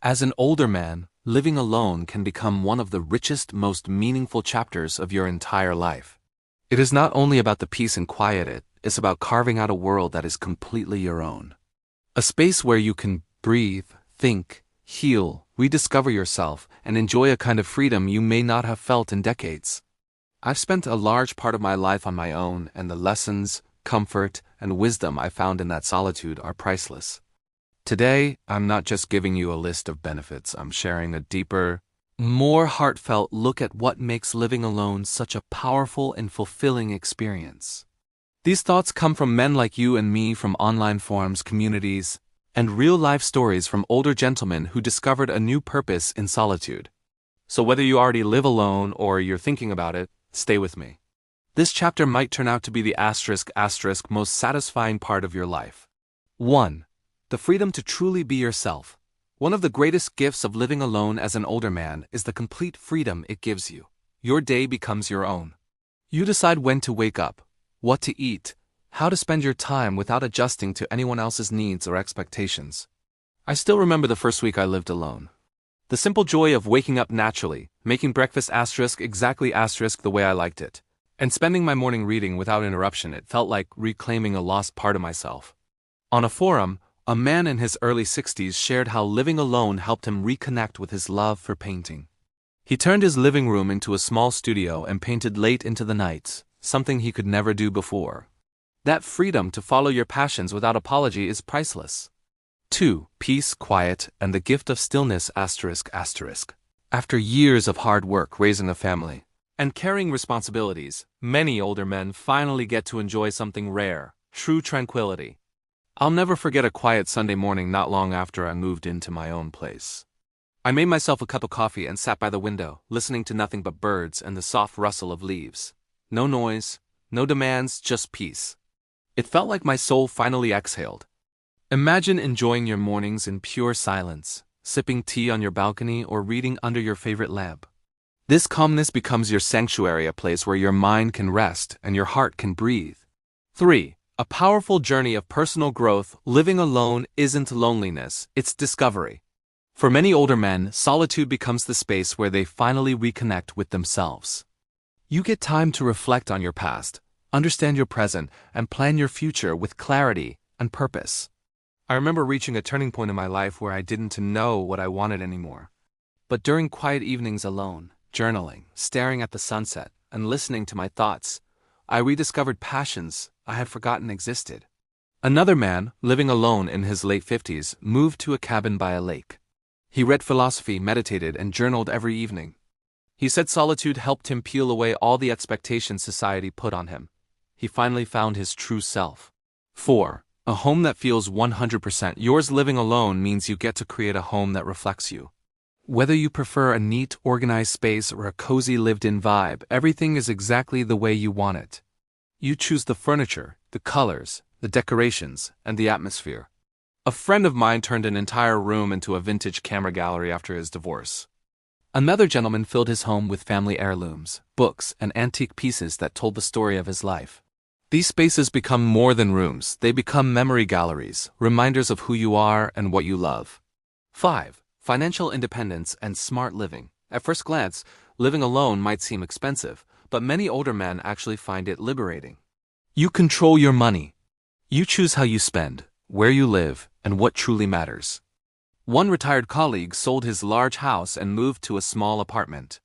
As an older man, living alone can become one of the richest, most meaningful chapters of your entire life. It is not only about the peace and quiet it's about carving out a world that is completely your own. A space where you can breathe, think, heal, rediscover yourself, and enjoy a kind of freedom you may not have felt in decades. I've spent a large part of my life on my own, and the lessons, comfort, and wisdom I found in that solitude are priceless. Today, I'm not just giving you a list of benefits, I'm sharing a deeper, more heartfelt look at what makes living alone such a powerful and fulfilling experience. These thoughts come from men like you and me, from online forums, communities, and real-life stories from older gentlemen who discovered a new purpose in solitude. So whether you already live alone or you're thinking about it, stay with me. This chapter might turn out to be the *** most satisfying part of your life. 1. The freedom to truly be yourself. One of the greatest gifts of living alone as an older man is the complete freedom it gives you. Your day becomes your own. You decide when to wake up, what to eat, how to spend your time without adjusting to anyone else's needs or expectations. I still remember the first week I lived alone. The simple joy of waking up naturally, making breakfast exactly the way I liked it, and spending my morning reading without interruption. It felt like reclaiming a lost part of myself. On a forum, a man in his early 60s shared how living alone helped him reconnect with his love for painting. He turned his living room into a small studio and painted late into the nights, something he could never do before. That freedom to follow your passions without apology is priceless. 2. Peace, quiet, and the gift of stillness ***. After years of hard work raising a family and carrying responsibilities, many older men finally get to enjoy something rare, true tranquility. I'll never forget a quiet Sunday morning not long after I moved into my own place. I made myself a cup of coffee and sat by the window, listening to nothing but birds and the soft rustle of leaves. No noise, no demands, just peace. It felt like my soul finally exhaled. Imagine enjoying your mornings in pure silence, sipping tea on your balcony or reading under your favorite lamp. This calmness becomes your sanctuary, a place where your mind can rest and your heart can breathe. 3. A powerful journey of personal growth. Living alone isn't loneliness, it's discovery. For many older men, solitude becomes the space where they finally reconnect with themselves. You get time to reflect on your past, understand your present, and plan your future with clarity and purpose. I remember reaching a turning point in my life where I didn't know what I wanted anymore. But during quiet evenings alone, journaling, staring at the sunset, and listening to my thoughts, I rediscovered passions I had forgotten existed. Another man, living alone in his late 50s, moved to a cabin by a lake. He read philosophy, meditated, and journaled every evening. He said solitude helped him peel away all the expectations society put on him. He finally found his true self. 4. A home that feels 100% yours. Living alone means you get to create a home that reflects you. Whether you prefer a neat, organized space or a cozy lived-in vibe, everything is exactly the way you want it. You choose the furniture, the colors, the decorations, and the atmosphere. A friend of mine turned an entire room into a vintage camera gallery after his divorce. Another gentleman filled his home with family heirlooms, books, and antique pieces that told the story of his life. These spaces become more than rooms, they become memory galleries, reminders of who you are and what you love. 5. Financial independence and smart living. At first glance, living alone might seem expensive, but many older men actually find it liberating. You control your money. You choose how you spend, where you live, and what truly matters. One retired colleague sold his large house and moved to a small apartment.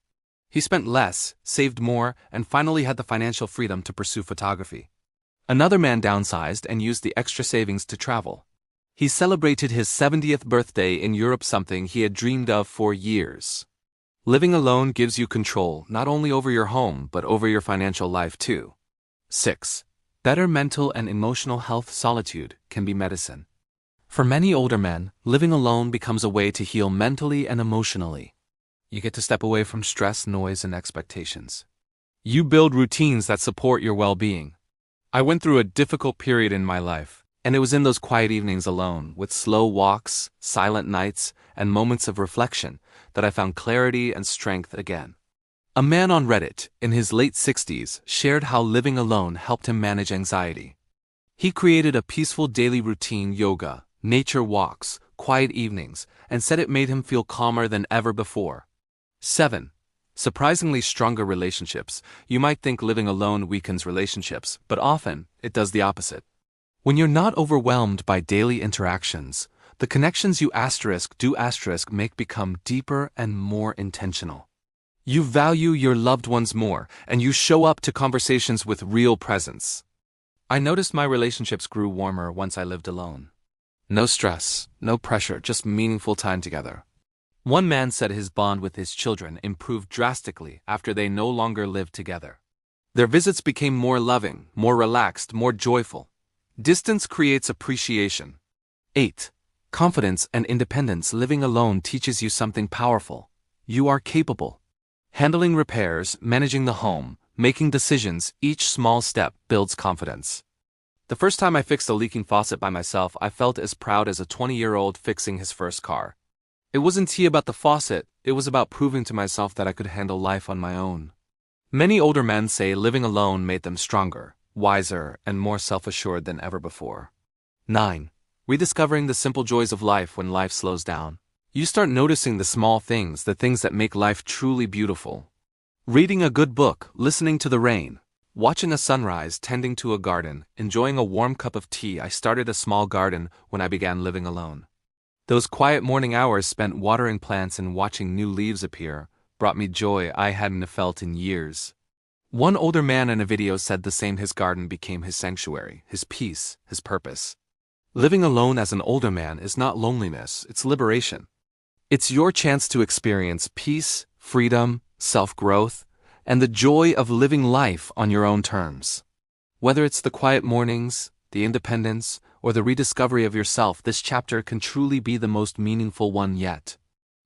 He spent less, saved more, and finally had the financial freedom to pursue photography. Another man downsized and used the extra savings to travel. He celebrated his 70th birthday in Europe, something he had dreamed of for years. Living alone gives you control not only over your home but over your financial life too. 6. Better mental and emotional health. Solitude can be medicine. For many older men, living alone becomes a way to heal mentally and emotionally. You get to step away from stress, noise, and expectations. You build routines that support your well-being. I went through a difficult period in my life, and it was in those quiet evenings alone, with slow walks, silent nights, and moments of reflection, that I found clarity and strength again. A man on Reddit, in his late 60s, shared how living alone helped him manage anxiety. He created a peaceful daily routine: yoga, nature walks, quiet evenings, and said it made him feel calmer than ever before. 7. Surprisingly stronger relationships. You might think living alone weakens relationships, but often, it does the opposite. When you're not overwhelmed by daily interactions, the connections you make become deeper and more intentional. You value your loved ones more, and you show up to conversations with real presence. I noticed my relationships grew warmer once I lived alone. No stress, no pressure, just meaningful time together. One man said his bond with his children improved drastically after they no longer lived together. Their visits became more loving, more relaxed, more joyful. Distance creates appreciation. 8. Confidence and independence. Living alone teaches you something powerful. You are capable. Handling repairs, managing the home, making decisions, each small step builds confidence. The first time I fixed a leaking faucet by myself, I felt as proud as a 20-year-old fixing his first car. It wasn't about the faucet, it was about proving to myself that I could handle life on my own. Many older men say living alone made them stronger, wiser, and more self-assured than ever before. 9. Rediscovering the simple joys of life. When life slows down, you start noticing the small things, the things that make life truly beautiful. Reading a good book, listening to the rain, watching a sunrise, tending to a garden, enjoying a warm cup of tea. I started a small garden when I began living alone. Those quiet morning hours spent watering plants and watching new leaves appear brought me joy I hadn't felt in years. One older man in a video said the same. His garden became his sanctuary, his peace, his purpose. Living alone as an older man is not loneliness, it's liberation. It's your chance to experience peace, freedom, self-growth, and the joy of living life on your own terms. Whether it's the quiet mornings, the independence, or the rediscovery of yourself, this chapter can truly be the most meaningful one yet.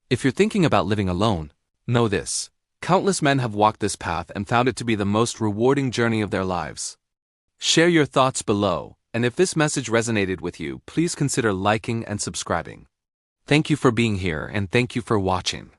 If you're thinking about living alone, know this. Countless men have walked this path and found it to be the most rewarding journey of their lives. Share your thoughts below, and if this message resonated with you, please consider liking and subscribing. Thank you for being here, and thank you for watching.